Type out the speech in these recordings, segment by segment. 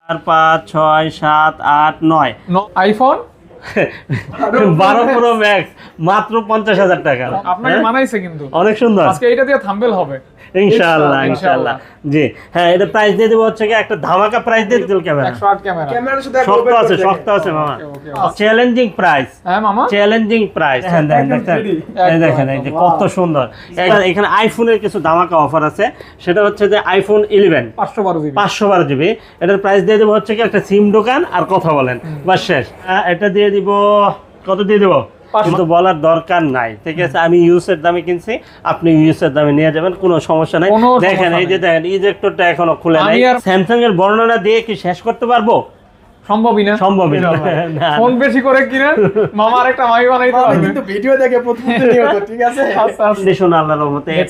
4 5 6 7 8 9 iPhone 12 pro max মাত্র 50,000 টাকা। আপনাকে মানাইছে কিন্তু অনেক সুন্দর। আজকে এটা দিয়ে থাম্বনেল হবে ইনশাআল্লাহ ইনশাআল্লাহ। জি হ্যাঁ, এটা প্রাইস দিয়ে দেব হচ্ছে কি একটা ধামাকা প্রাইস দিয়ে দিল ক্যামেরা। 108 ক্যামেরা শক্ত আছে মামা। Challenging price. হ্যাঁ মামা, চ্যালেঞ্জিং প্রাইস। দেখেন এই যে কত সুন্দর। এখানে আইফোনের কিছু ধামাকা অফার আছে, সেটা হচ্ছে যে আইফোন 11 512 জিবি। এটার প্রাইস দিয়ে দেব হচ্ছে কি একটা সিম দোকান আর কথা বলেন, বাস শেষ। এটা দিয়ে দিব, কত দিয়ে দেব কিন্তু বলার দরকার নাই, ঠিক আছে? আমি ইউএসের দামে কিনছি, আপনি ইউএসের দামে নিয়ে যাবেন, কোনো সমস্যা নাই। দেখেন এই যে দেখেন ইজেক্টরটা এখনো খুলে নাই। স্যামসাং এর বর্ণনা দিয়ে কি শেষ করতে পারবো? সম্ভবই না। ফোন বেশি করে কিনে মামা আরেকটা মামি বানাইতে পারবে, কিন্তু ভিডিও দেখে প্রতিনিয়ত, ঠিক আছে? দেখুন আল্লাহর রহমতে A++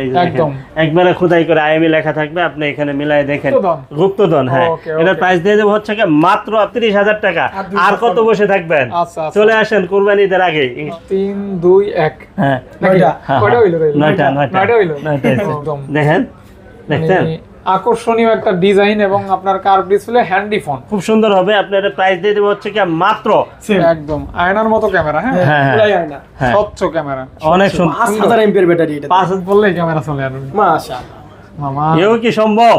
এই যে দেখেন একবারে খোদাই করে আইএমই লেখা থাকবে, আপনি এখানে মিলাই দেখেন গুপ্তধন। হ্যাঁ, এটার প্রাইস দিয়ে দেব হচ্ছে মাত্র 30,000 টাকা। আর কত বসে থাকবেন? চলে আসেন কুরবানিদের আগে। 3 2 1 হ্যাঁ, কয়টা হইলো? 9টা হইলো। দেখেন, দেখছেন আকর্ষণীয় একটা ডিজাইন এবং আপনার কার্ভ ডিসপ্লে, হ্যান্ডি ফোন, খুব সুন্দর হবে। আপনার প্রাইস দিয়ে দেব হচ্ছে কি মাত্র একদম আয়নার মতো ক্যামেরা। হ্যাঁ, পুরাই আয়না, স্বচ্ছ ক্যামেরা, অনেক সুন্দর। 5000 এমপির ব্যাটারি, এটা 5000 বললেই ক্যামেরা চলে আসবে। মাশাআল্লাহ মামা, এও কি সম্ভব?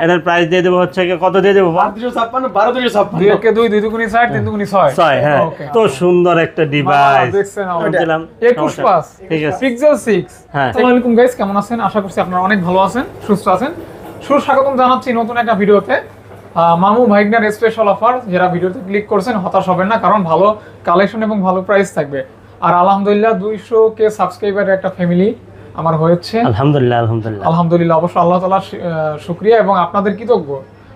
এটার প্রাইস দিয়ে দেব হচ্ছে কি, কত দিয়ে দেব? 1256 1256 2 কে 2 2 দুগুনি 4 3 দুগুনি 6 6। হ্যাঁ, তো সুন্দর একটা ডিভাইস দেখছেন। দিলাম 21 পাস, ঠিক আছে, পিক্সেল 6। হ্যাঁ, আসসালামু আলাইকুম গাইস, কেমন আছেন? আশা করছি আপনারা অনেক ভালো আছেন, সুস্থ আছেন। সুস্বাগতম জানাচ্ছি নতুন একটা ভিডিওতে। মামু ভাইগনার স্পেশাল অফার, যারা ভিডিওতে ক্লিক করছেন হতাশ হবেন না, কারণ ভালো কালেকশন এবং ভালো প্রাইস থাকবে। আর আলহামদুলিল্লাহ 200K সাবস্ক্রাইবারের একটা ফ্যামিলি আমার হয়েছে, আলহামদুলিল্লাহ আলহামদুলিল্লাহ আলহামদুলিল্লাহ। অবশ্য আল্লাহ তাআলার শুকরিয়া এবং আপনাদের কৃতজ্ঞ,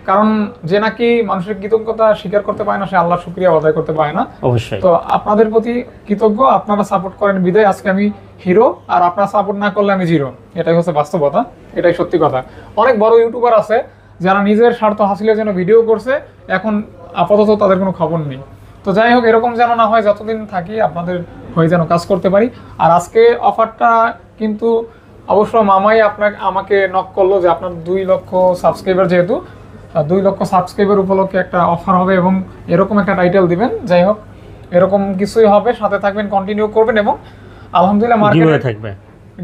কারণ যে নাকি মানুষের কৃতজ্ঞতা স্বীকার করতে পারে না, সে আল্লাহর শুকরিয়া আদায় করতে পারে না। অবশ্যই। তো আপনাদের প্রতি কৃতজ্ঞ, আপনারা সাপোর্ট করেন বিদায় আজকে আমি হিরো, আর আপনারা সাপোর্ট না করলে আমি জিরো। এটাই হচ্ছে বাস্তবতা, এটাই সত্যি কথা। অনেক বড় ইউটিউবার আছে যারা নিজের স্বার্থ হাসিলের জন্য ভিডিও করছে, এখন আপাতত তাদের কোনো খবর নেই। তো যাই হোক, এরকম যেন না হয়, যতদিন থাকি আপনাদের হয়ে যেন কাজ করতে পারি। আর আজকে অফারটা কিন্তু অবশ্য মামাই আমাকে নক করলো যে আপনার 2 লক্ষ সাবস্ক্রাইবার, যেহেতু 2 লক্ষ সাবস্ক্রাইবার উপলক্ষে একটা অফার হবে এবং এরকম একটা টাইটেল দিবেন। যাই হোক, এরকম কিছুই হবে, সাথে থাকবেন, কন্টিনিউ করবেন। এবং আলহামদুলিল্লাহ মার্কেটে থাকবে,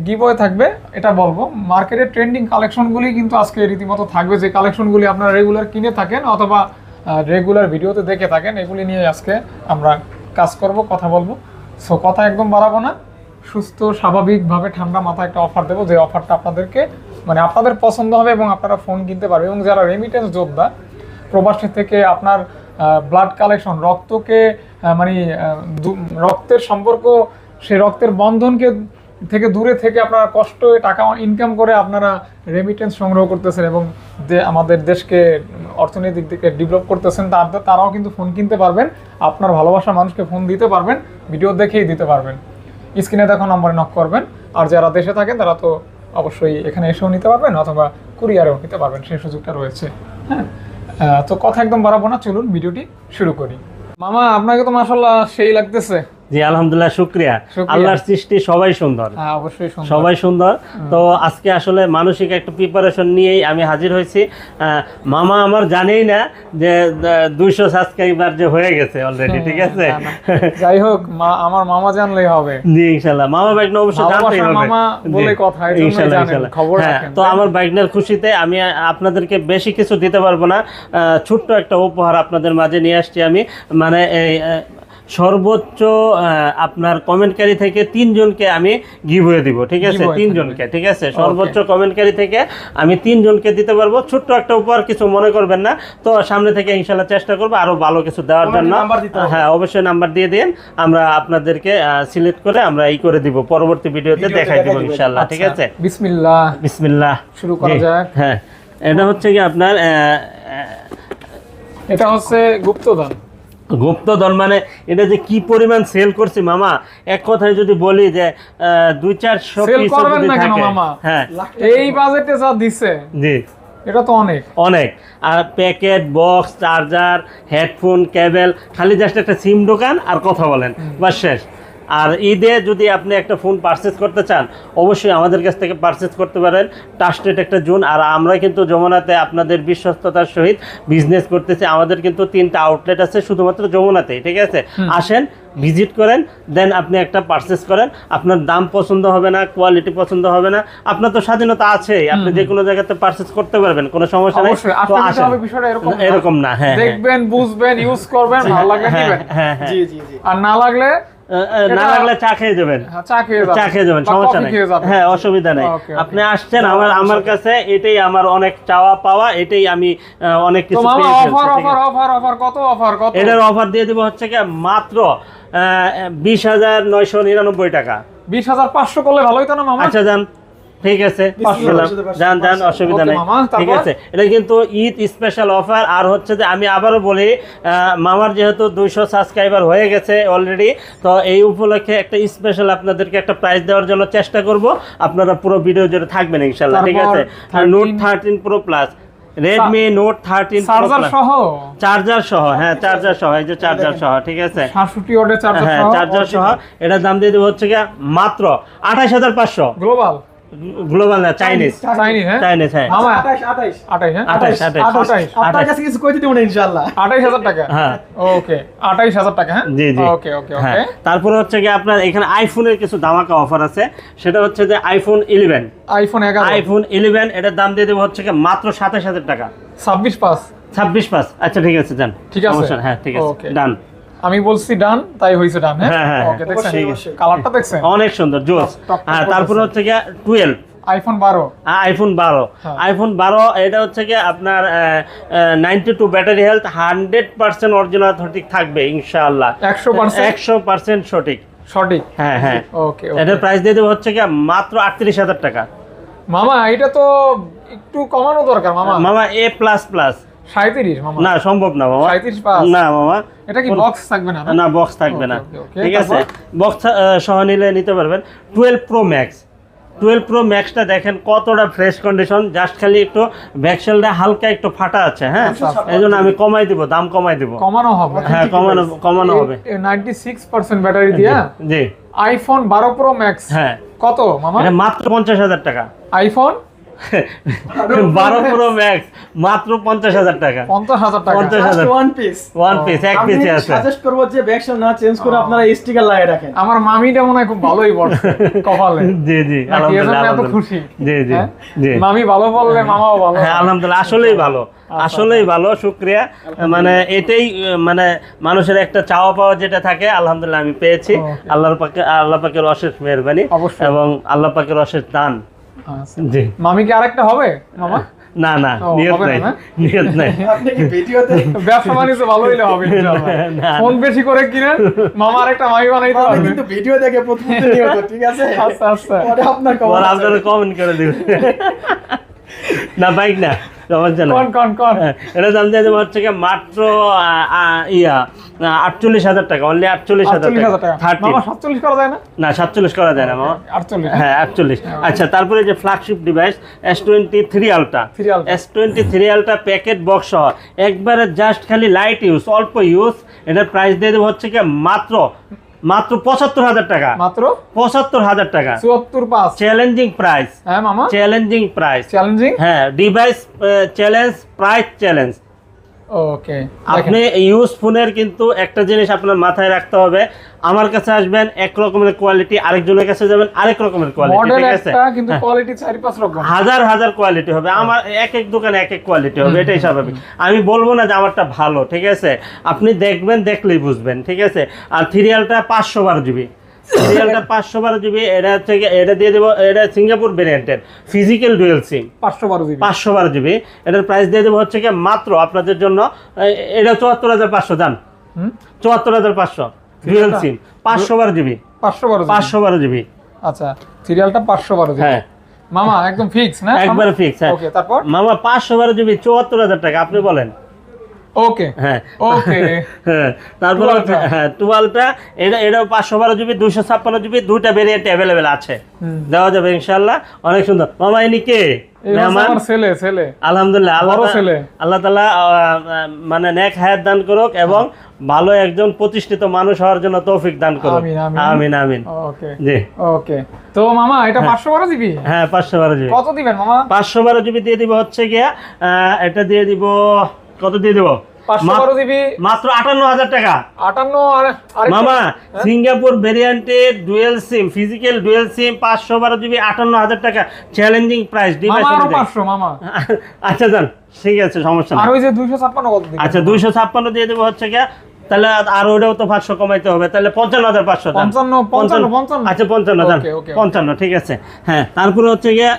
গিভওয়ে থাকবে। এটা বলবো, মার্কেটের ট্রেন্ডিং কালেকশনগুলি কিন্তু আজকে রীতিমতো থাকবে, যে কালেকশনগুলি আপনারা রেগুলার কিনে থাকেন অথবা রেগুলার ভিডিওতে দেখে থাকেন, এগুলি নিয়ে আজকে আমরা কাজ করব, কথা বলবো। সো কথা একদম বাড়াবো না, সুস্থ স্বাভাবিকভাবে ঠান্ডা মাথায় একটা অফার দেবো, যে অফারটা আপনাদেরকে মানে আপনাদের পছন্দ হবে এবং আপনারা ফোন কিনতে পারবেন। এবং যারা রেমিটেন্স যোদ্ধা, প্রবাসী থেকে আপনার ব্লাড কালেকশন, রক্তকে মানে রক্তের সম্পর্ক, সেই রক্তের বন্ধনকে থেকে দূরে থেকে আপনারা কষ্ট টাকা ইনকাম করে আপনারা রেমিটেন্স সংগ্রহ করতেছেন এবং আমাদের দেশকে অর্থনৈতিক দিকে ডেভেলপ করতেছেন, তারাও কিন্তু ফোন কিনতে পারবেন। আপনার ভালোবাসার মানুষকে ফোন দিতে পারবেন, ভিডিও দেখেই দিতে পারবেন। স্ক্রিনে দেখো নম্বরে নক করবেন। আর যারা দেশে থাকেন তারা তো অবশ্যই এখানে এসেও নিতে পারবেন অথবা কুরিয়ারেও নিতে পারবেন, সেই সুযোগটা রয়েছে। হ্যাঁ, তো কথা একদম বাড়াবো না, চলুন ভিডিওটি শুরু করি। মামা, আপনাকে তো মাশাআল্লাহ সেই লাগতেছে। জি আলহামদুলিল্লাহ, শুকরিয়া। আল্লাহর সৃষ্টি সবাই সুন্দর, অবশ্যই সবাই সুন্দর। তো আজকে আসলে মানসিক একটা প্রিপারেশন নিয়েই আমি হাজির হয়েছি। মামা আমার জানেই না যে 200 সাবস্ক্রাইবার যে হয়ে গেছে অলরেডি, ঠিক আছে? যাই হোক, আমার মামা জানলেই হবে। জি ইনশাআল্লাহ, মামা বাইকনা অবশ্যই জানতেই হবে, মামা বলে কথা, ইনশাআল্লাহ ইনশাআল্লাহ। হ্যাঁ, তো আমার বাইকনার খুশিতে আমি আপনাদেরকে বেশি কিছু দিতে পারবো না, ছোট্ট একটা উপহার আপনাদের মাঝে নিয়ে আসছি আমি। মানে সর্বোচ্চ আপনার কমেন্টকারী থেকে 3 জনকে আমি গিভওয়ে দিব, ঠিক আছে? 3 জনকে, ঠিক আছে? সর্বোচ্চ কমেন্টকারী থেকে আমি 3 জনকে দিতে পারবো, ছোট্ট একটা উপহার, কিছু মনে করবেন না। তো সামনে থেকে ইনশাআল্লাহ চেষ্টা করবো আরো ভালো কিছু দেওয়ার জন্য। হ্যাঁ, অবশ্যই নাম্বার দিয়ে দিন, আমরা আপনাদেরকে সিলেক্ট করে আমরা এই করে দিব, পরবর্তী ভিডিওতে দেখাই দিব ইনশাআল্লাহ, ঠিক আছে? বিসমিল্লাহ বিসমিল্লাহ, শুরু করা যাক। হ্যাঁ, এটা হচ্ছে কি আপনার এটা হচ্ছে গুপ্তধন। মানে এটা যে কি পরিমাণ সেল করছি মামা, এক কথায় যদি বলি যে 200-400 পিস করবেন না কেন মামা? হ্যাঁ, এই বাজেটে যা দিছে, জি এটা তো অনেক। আর প্যাকেট, বক্স, চার্জার, হেডফোন, কেবল, খালি জাস্ট একটা সিম দোকান আর কথা বলেন, বাস শেষ। আর ঈদে যদি আপনি একটা ফোন পারচেজ করতে চান অবশ্যই আমাদের কাছ থেকে পারচেজ করতে পারেন। ট্রাস্টেড একটা জোন। আর আমরা কিন্তু যমুনাতে আপনাদের বিশ্বস্ততার সহিত বিজনেস করতেছি। আমাদের কিন্তু 3টা আউটলেট আছে শুধুমাত্র যমুনাতেই, ঠিক আছে? আসেন, ভিজিট করেন, দেন আপনি একটা পারচেজ করেন। আপনার দাম পছন্দ হবে না, কোয়ালিটি পছন্দ হবে না, আপনার তো স্বাধীনতা আছেই, আপনি যে কোনো জায়গাতে পারচেজ করতে পারবেন, কোনো সমস্যা নেই। অবশ্যই তো আসলে আসেন। হবে বিষয়টা এরকম না, হ্যাঁ, দেখবেন, বুঝবেন, ইউজ করবেন, ভালো লাগলে নেবেন। হ্যাঁ, হ্যাঁ। জি জি জি। আর না লাগলে না লাগলে চা খেয়ে যাবেন, চা খেয়ে যাবেন, সমস্যা নেই। হ্যাঁ, অসুবিধা নেই। আপনি আসছেন আমার কাছে, এটাই আমার অনেক চাওয়া পাওয়া, এটাই আমি অনেক কিছু পেয়ে ফেলছি, ঠিক আছে? অফার কত? অফার কত? এটার অফার দিয়ে দেবো হচ্ছে কি মাত্র 20,999 টাকা। 20,500 করলে ভালো হতো না মামা? আচ্ছা যান, ঠিক আছে, যান, অসুবিধা Okay, নেই, মামা, ঠিক তারপর? আছে। এটা কিন্তু ঈদ স্পেশাল অফার। আর হচ্ছে যে আমি আবারও বলি, মামার যেহেতু 200 সাবস্ক্রাইবার হয়ে গেছে অলরেডি, তো এই উপলক্ষে একটা স্পেশাল আপনাদেরকে একটা প্রাইজ দেওয়ার জন্য চেষ্টা করব। আপনারা পুরো ভিডিও জুড়ে থাকবেন ইনশাআল্লাহ, ঠিক আছে? Note 13 pro plus, Redmi note 13 pro charger plus, সহ? চার্জার সহ, হ্যাঁ চার্জার সহ, এই যে চার্জার সহ, ঠিক আছে? 67 ওয়াটের চার্জার হ্যাঁ, সহ, চার্জার সহ। এটার দাম দিয়ে দেবো হচ্ছে কি মাত্র 28,500। গ্লোবাল, গ্লোবাল না, চাইনিজ, চাইনিজ, হ্যাঁ চাইনিজ, হ্যাঁ। মামা 28 28, হ্যাঁ 28 আপনার কাছে কিছু কইতে দেব না ইনশাআল্লাহ। 28,000 টাকা। হ্যাঁ। ওকে, 28,000 টাকা, হ্যাঁ? জি জি, ওকে ওকে হ্যাঁ। ওকে। তারপরে হচ্ছে কি আপনার এখানে আইফোনের কিছু ধামাকা অফার আছে। সেটা হচ্ছে যে আইফোন 11, আইফোন 11, আইফোন 11 এটার দাম দিয়ে দেবো হচ্ছে কি মাত্র 27,000 টাকা। 26 26 আচ্ছা, ঠিক আছে, যান, ঠিক আছে। সমস্যা নেই, হ্যাঁ, ঠিক আছে, Okay. ডান। আমি বলছি ডান, তাই হইছে ডান, হ্যাঁ, হ্যাঁ? হ্যাঁ, ওকে, দেখছেন অবশ্যই, অবশ্যই। কালারটা দেখছেন? অনেক সুন্দর, জোস। টপ হ্যাঁ, তারপরে করতেছে। হচ্ছে কি 12, আইফোন 12, আইফোন 12, হ্যাঁ। আইফোন 12 এটা হচ্ছে কি আপনার 92 ব্যাটারি হেলথ, 100% অরিজিনাল সঠিক থাকবে ইনশাআল্লাহ, 100% 100% সঠিক। সঠিক। হ্যাঁ, হ্যাঁ। ওকে এটার প্রাইস দিয়ে দেবো হচ্ছে কি মাত্র 38,000 টাকা। মামা এটা তো একটু কমানো দরকার মামা। মামা A++, 37 মামা, না সম্ভব না মামা, 37 পাস। না মামা, এটা কি বক্স থাকবে না? না বক্স থাকবে না, Okay, okay, ঠিক আছে? তারপর? বক্স সহ নিলে নিতে পারবেন। 12 প্রো ম্যাক্স, 12 প্রো ম্যাক্সটা দেখেন কতটা ফ্রেশ কন্ডিশন, জাস্ট খালি একটু ব্যাকশেলটা হালকা একটু ফাটা আছে, হ্যাঁ, এই জন্য আমি কমাই দিব, দাম কমাই দিব। কমানো হবে, হ্যাঁ, কমানো হবে। 96% ব্যাটারি দিয়া জি, আইফোন 12 প্রো ম্যাক্স, হ্যাঁ, কত মামা? এটা মাত্র 50,000 টাকা। আইফোন 12 প্রো ম্যাক্স মাত্র 50,000 টাকা। 50,000 টাকা। 50,000 ওয়ান পিস। ওয়ান পিস, এক আমি পিসে আছে। সাজেস্ট করব যে ব্যাকশেল না চেঞ্জ করে আপনারা স্টিকার লাগিয়ে রাখেন। আমার মামিটা মনে হয় খুব ভালোই পড়ছে কপালে। জি জি, নাকি এজন্য এত আলহামদুলিল্লাহ, খুশি? জি জি হ্যাঁ? জি। মামি ভালো বললে মামাও ভালো। হ্যাঁ, আলহামদুলিল্লাহ, আসলেই ভালো, আসলেই ভালো, শুকরিয়া। মানে এটাই মানে মানুষের একটা চাওয়া পাওয়া যেটা থাকে, আলহামদুলিল্লাহ আমি পেয়েছি। Okay. আল্লাহ পাকের অশেষ মেহেরবানি অবশ্যই। এবং আল্লাহ পাকের অশেষ দান। আচ্ছা। জি, মামি কি আরেকটা হবে মামা? না না, ও, নিয়ত হবে না, নাই, না? নিয়ত নাই। আপনি কি ভিডিওতে ব্যবসা বাণিজ্য ভালো হইলে হবে ইনশাআল্লাহ। না, ফোন বেশি করে কিনে মামা আরেকটা মামি বানাইতে আমি পারবে। কিন্তু ভিডিও দেখে প্রতিদিন নিয়ত, ঠিক আছে? আচ্ছা আচ্ছা। পরে আপনার ওরা কমেন্ট আপনারা কমেন্ট করে দিবেন। না, বাইক না, সমস্যা না। কোন হ্যাঁ, এটা দাম দিয়ে দেবো হচ্ছে কি মাত্র 48,000 টাকা, অনলি 48,000 48,000 টাকা। 30, মামা 47 করা যায় না? না 47 করা যায় না মামা। 48, হ্যাঁ 48। আচ্ছা, তারপরে যে flagship device S23 ultra, 3 ultra. S23 ultra packet box সহ একবারে জাস্ট খালি লাইট ইউজ, অল্প ইউজ, এটার প্রাইস দিয়ে দেবো হচ্ছে কি মাত্র 75,000 টাকা। মাত্র 75,000 টাকা, 74 পাস। চ্যালেঞ্জিং প্রাইস, হ্যাঁ মামা, চ্যালেঞ্জিং প্রাইস। চ্যালেঞ্জিং। হ্যাঁ, ডিভাইস চ্যালেঞ্জ, প্রাইস চ্যালেঞ্জ। ওকে, আপনি ইউজ ফোনের কিন্তু একটা জিনিস আপনার মাথায় রাখতে হবে, আমার কাছে আসবেন এক রকমের কোয়ালিটি, আরেকজনের কাছে যাবেন আরেক রকমের কোয়ালিটি, মডেল ঠিক আছে? একটা কিন্তু কোয়ালিটি 4-5 রকম। হাজার হাজার কোয়ালিটি হবে, আমার এক এক দোকানে এক এক কোয়ালিটি হবে, এটাই স্বাভাবিক। আমি বলবো না যে আমারটা ভালো, ঠিক আছে? আপনি দেখবেন, দেখলেই বুঝবেন, ঠিক আছে? আর 3 512 GB, সিরিয়ালটা 512 GB, এটা থেকে এটা দিয়ে দেবো, এটা সিঙ্গাপুর ভেরিয়েন্টের physical dual SIM, 512 GB. 512 GB। এটার প্রাইস দিয়ে দেবো হচ্ছে কি মাত্র আপনাদের জন্য, এটা 74,500 দাম, 74,500 dual SIM, 512 GB, 512 GB. 512 GB। আচ্ছা, সিরিয়ালটা 512 জিবি। হ্যাঁ, মামা একদম ফিক্স না? একবারে ফিক্স। হ্যাঁ, ওকে, তারপর? মামা 512 GB 74,000 টাকা, আপনি বলেন। ওকে হ্যাঁ, ওকে। হ্যাঁ, তারপরে 12টা। হ্যাঁ 12টা, এটাও 512 GB 256 GB, দুইটা ভেরিয়েন্ট অ্যাভেলেবেল আছে, দেওয়া যাবে ইনশাআল্লাহ। অনেক সুন্দর। মামা ইনি কে? এই হচ্ছে মেহমান আমার ছেলে আলহামদুলিল্লাহ বড় ছেলে। আল্লাহ তাআলা মানে নেক হায়াত দান করুক এবং ভালো একজন প্রতিষ্ঠিত মানুষ হওয়ার জন্য তৌফিক দান করুক। আমিন, আমিন। আমিন আমিন। ওকে জি ওকে। তো মামা এটা 512 জিবি হ্যাঁ 512 জিবি। কত দিবেন মামা? 512 জিবি দিয়ে দিব হচ্ছে গিয়া এটা দিয়ে দিব কত দিয়ে দিব 512 জিবি মাত্র 58000 টাকা। 58 আর মামা সিঙ্গাপুর ভেরিয়েন্টের dual SIM physical dual SIM 512 GB 58000 টাকা চ্যালেঞ্জিং প্রাইস ডিভাইস মামা আরো অনুযায়ী। 500 মামা। আচ্ছা জান ঠিক আছে সমস্যা আর নেই। ওই যে 256 কত দিবেন? আচ্ছা 256 দিয়ে দেবো হচ্ছে গিয়া তাহলে আর ওটাও তো 500 কমাইতে হবে তাহলে 55500 দাম। 55 আচ্ছা 55 দাম ওকে, ওকে, ওকে। 55 ঠিক আছে। হ্যাঁ তারপরে হচ্ছে গিয়া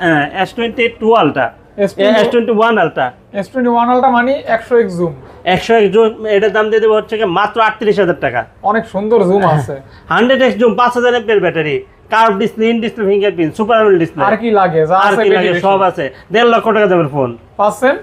S22 ultra S21 ultra S21 আলটা মানে 100x জুম 100 জুম এটার দাম দিয়ে দেবো হচ্ছে গিয়া মাত্র 38000 টাকা। অনেক সুন্দর জুম আছে। 100x জুম 5000 এমপিএর battery curve display in display fingerprint super AMOLED display আর কি লাগে যা আর আছে কি লাগে সব আছে 1.5 লক্ষ টাকা দামের ফোন পাচ্ছেন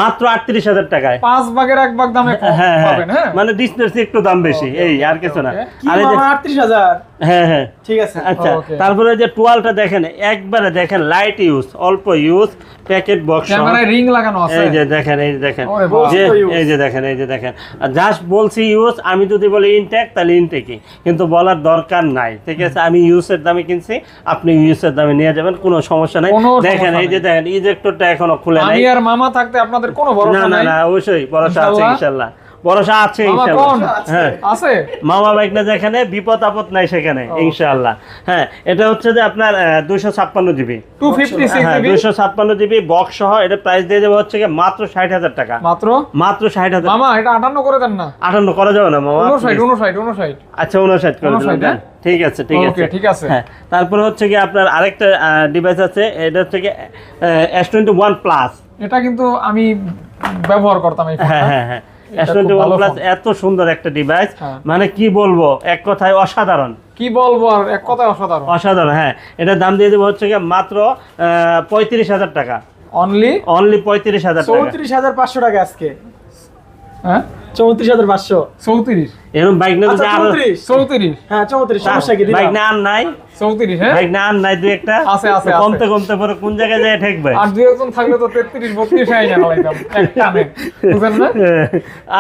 মাত্র 38000 টাকায়। 5 ভাগের 1 ভাগ দামে হ্যাঁ পাবেন। হ্যাঁ মানে ডিসপ্লের চেয়ে একটু দাম বেশি এই আর কিছু না। কি আর এই যে মামা 38000 হ্যাঁ হ্যাঁ ঠিক আছে। আচ্ছা ওকে। তারপরে যে টুয়ালটা দেখেন একবারে দেখেন লাইট ইউজ অল্প ইউজ প্যাকেট বক্স ক্যামেরায় রিং লাগানো আছে। এই যে দেখেন এই যে দেখেন ওরে বাবা। যে use। এই যে দেখেন এই যে দেখেন জাস্ট বলছি ইউজ আমি যদি বলি ইনটেক তাহলে ইনটেকই কিন্তু বলার দরকার নাই ঠিক আছে। আমি ইউজের দামে কিনছি আপনি ইউজের দামে নিয়ে যাবেন কোনো সমস্যা নাই। কোনো দেখেন সমস্যা এই যে দেখেন ইজেক্টরটা এখনো খুলে নাই। আমি আর মামা থাকতে আপনাদের কোনো না ভরসা না নাই। না অবশ্যই ভরসা আছে ইনশাআল্লাহ। ইনশাআল্লাহ ভরসা আছে মামা ইনশাআল্লাহ। কোন হ্যাঁ আছে? মামা বাইক না যেখানে বিপদ আপদ নাই সেখানে ইনশাআল্লাহ। হ্যাঁ এটা হচ্ছে যে আপনার 256 জিবি 256 হ্যাঁ জিবি 256 জিবি বক্স সহ এটা প্রাইস দিয়ে দেবো হচ্ছে গিয়ে মাত্র 60000 টাকা। মাত্র মাত্র 60000। মামা এটা 58 করে দেন না। 58 করা যাবে না মামা 59 আচ্ছা 59 করে 59 দিলাম হ্যাঁ? ঠিক আছে ঠিক আছে ওকে, ঠিক আছে। হ্যাঁ তারপরে হচ্ছে কি আপনার আরেকটা ডিভাইস আছে এটা হচ্ছে কি S21 প্লাস। এটা কিন্তু আমি ব্যবহার করতাম এই হ্যাঁ ফোনটা। হ্যাঁ হ্যাঁ এটা খুব S21 ভালো প্লাস ফোন। এত সুন্দর একটা ডিভাইস হ্যাঁ। মানে কি বলবো এক কথায় অসাধারণ কি বলবো আর এক কথায় অসাধারণ। অসাধারণ। হ্যাঁ এটার দাম দিয়ে দেবো হচ্ছে গিয়ে মাত্র 35000 টাকা অনলি অনলি 35000 টাকা। 34500 টাকা আজকে। হ্যাঁ 34500 34 এরকম বাইক না আচ্ছা যদি আরো 34 হ্যাঁ 34 সমস্যা কি বাইক দিলাম। না আর নাই 34 হ্যাঁ বাইক না আর নাই দুই একটা আছে, আছে, তো আছে। কমতে কমতে পরে কোন জায়গায় যায় ঠেকবে আর দুই একজন থাকলে তো 33 32 আই না লাগাইতাম একটানে বুঝেন না।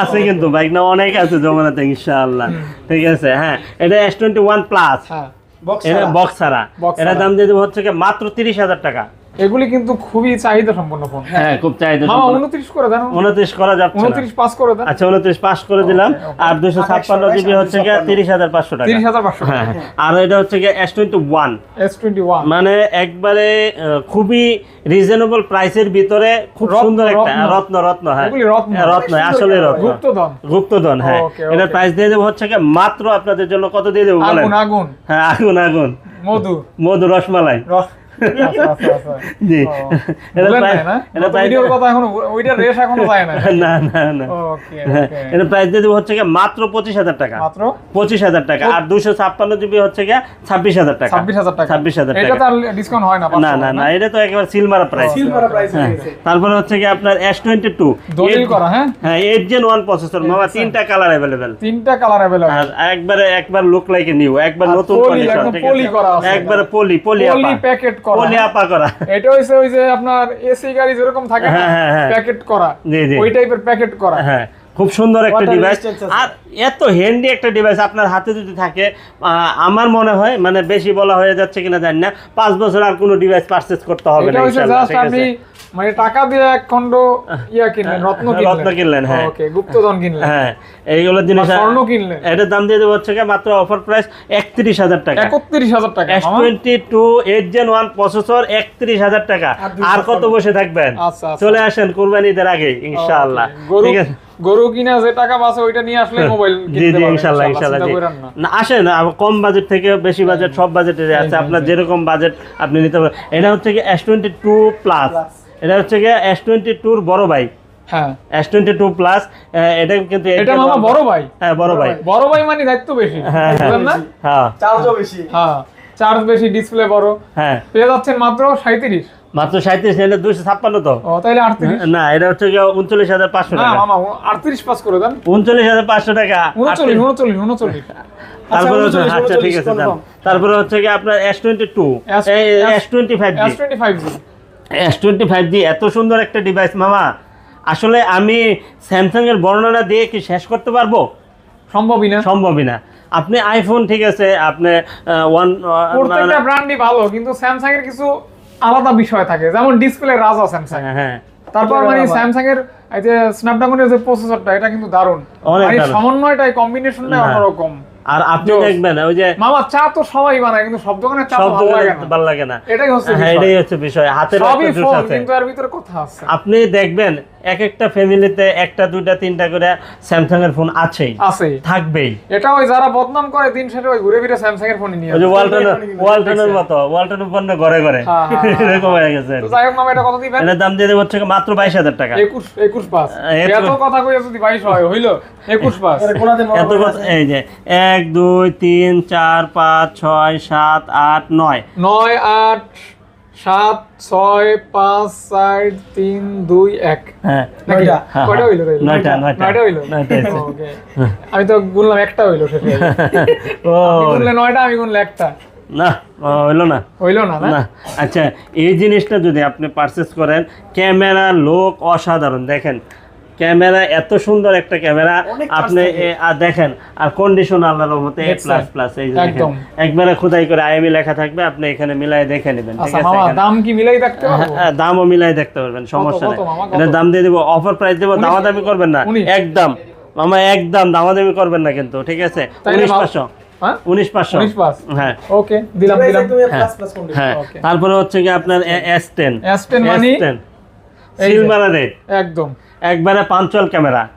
আছে কিন্তু বাইক না অনেক আছে জমানাতে ইনশাআল্লাহ ঠিক আছে। হ্যাঁ এটা S21 প্লাস হ্যাঁ বক্স এটা বক্স ছাড়া Box এটা ছাড়া। দাম দিয়ে দেবো হচ্ছে কি মাত্র 30000 টাকা। এগুলি কিন্তু খুবই চাহিদা সম্পন্ন ফোন। হ্যাঁ খুব চাহিদা মামা সম্পন্ন। 29 করে দেন 29 করা যাচ্ছে না 29 পাস করে দেন। আচ্ছা 29 পাস করে দিলাম ওকে, ওকে। আর 256 জিবি হচ্ছে কি 30500 টাকা 30500 হ্যাঁ হ্যাঁ। আর এটা হচ্ছে কি S21 S21 মানে একবারে খুবই রিজনেবল প্রাইসের ভিতরে খুব রত্ন, সুন্দর একটা রত্ন। রত্ন রত্ন হ্যাঁ এগুলি রত্ন। হ্যাঁ, রত্ন আসলে রত্ন গুপ্তধন গুপ্তধন হ্যাঁ ওকে, এটার ওকে। প্রাইস দিয়ে দেবো হচ্ছে কি মাত্র আপনাদের জন্য কত দিয়ে দেবো বলেন। আগুন আগুন হ্যাঁ আগুন আগুন মধু মধু রসমালাই রস আচ্ছা আচ্ছা আচ্ছা জি ও, এটা বলেন প্রাইস নাই না? এটা গত প্রাইস ভিডিওর কথা এখনো ওইটার রেশ এখনো যায় না। না না না ওকে হ্যাঁ, ওকে এটা প্রাইস দিয়ে দেবো হচ্ছে কি মাত্র 25000 টাকা মাত্র 25000 টাকা আর 256 জিবি হচ্ছে কি 26000 টাকা 26000 টাকা 26000 এটা টাকা তো আর ডিসকাউন্ট হয় না না না না এটা তো একেবারে সিলমারা প্রাইস। সিল মারা প্রাইস হয়ে গেছে। তারপরে হচ্ছে কি আপনার S22 দলিল করা হ্যাঁ হ্যাঁ 8 Gen 1 প্রসেসর মামা তিনটা কালার अवेलेबल তিনটা কালার अवेलेबल আর একবার লুক লাইক নিউ একবার আর নতুন পলি, কন্ডিশন একদম ঠিক পলি করা আছে আছে একবারে পলি পলি প্যাকেট করা পলি আপা করা এটা হইছে ওই যে আপনার এসি গাড়ি যেরকম থাকে না হ্যাঁ, হ্যাঁ, হ্যাঁ। প্যাকেট করা জি, জি। ওই টাইপের প্যাকেট করা হ্যাঁ খুব সুন্দর একটা Water ডিভাইস resistance আছে। আর এত হ্যান্ডি একটা ডিভাইস আপনার হাতে যদি থাকে আমার মনে হয় মানে বেশি বলা হয়ে যাচ্ছে কিনা জানি না 5 বছর আর কোনো ডিভাইস পারচেজ করতে হবে না এটা হইছে ইনশাআল্লাহ জাস্ট ঠিক আপনি আছে মানে টাকা দিয়ে এক খণ্ড কিনলেন রত্ন কিনলেন, হ্যাঁ। ওকে গুপ্তধন কিনলেন হ্যাঁ এইগুলো বা জিনিস স্বর্ণ কিনলেন এটার দাম দিয়ে দেবো হচ্ছে কি মাত্র অফার প্রাইস 31000 টাকা 31000 টাকা মামা। S22 8 Gen 1 প্রসেসর 31000 টাকা আর 256 আর কত বসে থাকবেন আচ্ছা, আচ্ছা। চলে আসেন কুরবানি ঈদের আগে ইনশাআল্লাহ গরু ঠিক আছে গরু কিনা যে টাকা বাঁচে ওইটা নিয়ে আসলে মোবাইল জি কিনতে জি পারবেন ইনশাআল্লাহ ইনশাআল্লাহ জি করেন না না আসেন কম বাজেট থেকে বেশি বাজেট সব বাজেটে আছে আপনার যেরকম বাজেট আপনি নিতে পারেন এটা হচ্ছে কি S22 প্লাস এটা হচ্ছে কি S22 এর বড় ভাই হ্যাঁ S22 প্লাস এটা কিন্তু এটা মামা বড় ভাই হ্যাঁ বড় ভাই বড় ভাই মানে দায়িত্ব বেশি হ্যাঁ, বুঝলেন না হ্যাঁ চার্জও বেশি। হ্যাঁ চার্জ বেশি ডিসপ্লে বড় হ্যাঁ পেয়ে যাচ্ছেন মাত্র 37 মাত্র 37 এটা 256 তো ও তাইলে 38 না এটা হচ্ছে কি 39500 না টাকা মামা 38 পাস করে দেন 39500 টাকা 39 তারপরে হচ্ছে 39, আচ্ছা ঠিক আছে 39 তারপরে হচ্ছে কি আপনার S22 S- S25 S25 জি S25G এত সুন্দর একটা ডিভাইস মামা, আসলে আমি স্যামসাং এর বর্ণনা দিয়ে কি শেষ করতে পারবো? সম্ভবই না। সম্ভবই না। আপনি আইফোন ঠিক আছে, আপনি প্রত্যেকটা ব্র্যান্ডই ভালো, কিন্তু স্যামসাং এর কিছু আলাদা বিষয় থাকে, যেমন ডিসপ্লে রাজা স্যামসাং। হ্যাঁ তারপর মানে স্যামসাং এর এই যে স্ন্যাপড্রাগনের যে প্রসেসরটা, এটা কিন্তু দারুণ, অনেক মানে দারুণ। সমন্বয়টাই কম্বিনেশনটা হ্যাঁ। অন্যরকম। আর আপনি জোস। দেখবেন ওই যে মামা চা তো সবাই বানায়, কিন্তু সব দোকানে চা সব তো ভালো লাগে না। ভালো লাগে না, এটাই হচ্ছে হ্যাঁ বিষয়। এটাই হচ্ছে বিষয়, হাতের সবই একটা জোশ ফোন, আছে। কিন্তু এর ভিতরে কথা আছে। আপনি দেখবেন এক একটা ফ্যামিলিতে একটা দুইটা তিনটা করে স্যামসাং এর ফোন আছেই, আছে। থাকবেই। এটা ওই যারা বদনাম করে দিন শেষে ওই ঘুরে ফিরে স্যামসাং এর ফোনই নিয়ে ওই যে আসে। ওয়ালটনের মতো, ওয়ালটনের পণ্য ঘরে ঘরে হ্যাঁ, হ্যাঁ, হ্যাঁ। এরকম হয়ে গেছে। তো যাই হোক মামা, এটা কত দিবেন? এটার দাম দিয়ে দেবো হচ্ছে মাত্র 22,000 টাকা। 21 পাস। 21 এত কথা কইয়া যদি 22 হয়, হইলো 21 পাস। এত কথা, এই যে 1 2 3 4 5 6 7 8 9 9 8 7 6 5 4 3 2 1। হ্যাঁ নাকি? হ্যাঁ, কয়টা হইলো তাইলে? নয়টা নয়টা হইলো? নয়টা হয়েছে। ওকে। আমি তো গুনলাম একটা হইলো শেষে। ও আপনি গুনলে 9টা, আমি গুনলে একটা। না, হইলো না। হইলো না না? না, আচ্ছা এই জিনিসটা যদি আপনি পারচেজ করেন, ক্যামেরা লোক অসাধারণ, দেখেন ক্যামেরা এত সুন্দর একটা ক্যামেরা, আপনি দেখেন, আর কন্ডিশন আল্লাহর রহমতে A++, এই যে দেখেন একদম। একবারে খোদাই করে IMEI লেখা থাকবে, আপনি এখানে মিলাই দেখে নেবেন, ঠিক আচ্ছা আছে? মামা, এখানে- দাম কি মিলাই দেখতে পারবো? হ্যাঁ, দামও মিলাই দেখতে পারবেন, সমস্যা কত নেই। মামা, কত? এটা দাম দিয়ে দেবো, অফার প্রাইস দেবো, দামাদামি করবেন না, 19 একদম মামা, একদম দামাদামি করবেন না কিন্তু, ঠিক আছে? তাইলে 19,500, হ্যাঁ 19,500, 19 পাস। হ্যাঁ ওকে, দিলাম দিলাম। হ্যাঁ। Okay. তারপরে হচ্ছে কি আপনার S10, S10 মানে? এই যে। সিলভার রেড, একদম। একবারে পাঞ্চুয়াল ক্যামেরা,